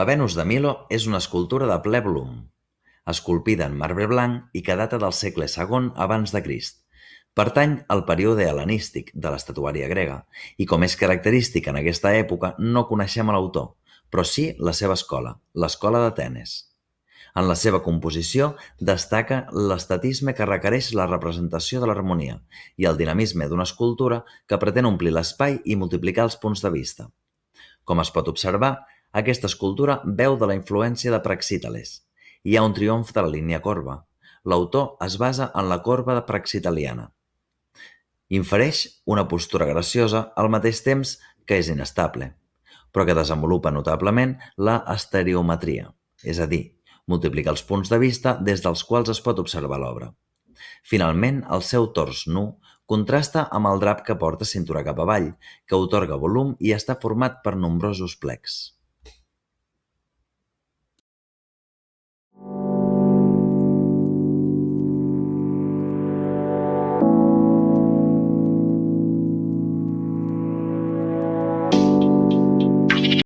La Venus de Milo és una escultura de ple volum, esculpida en marbre blanc i que data del segle II abans de Crist. Pertany al període hel·lenístic de l'estatuària grega i, com és característic en aquesta època, no coneixem a l'autor, però sí la seva escola, l'escola d'Atenes. En la seva composició destaca l'estatisme que requereix la representació de l'harmonia i el dinamisme d'una escultura que pretén omplir l'espai i multiplicar els punts de vista. Com es pot observar, aquesta escultura beu de la influència de Praxíteles. Hi ha un triomf de la línia corba. L'autor es basa en la corba praxiteliana. Infereix una postura graciosa al mateix temps que és inestable, però que desenvolupa notablement la estereometria, és a dir, multiplicar els punts de vista des dels quals es pot observar l'obra. Finalment, el seu tors nu contrasta amb el drap que porta cintura cap avall, que atorga volum i està format per nombrosos plecs.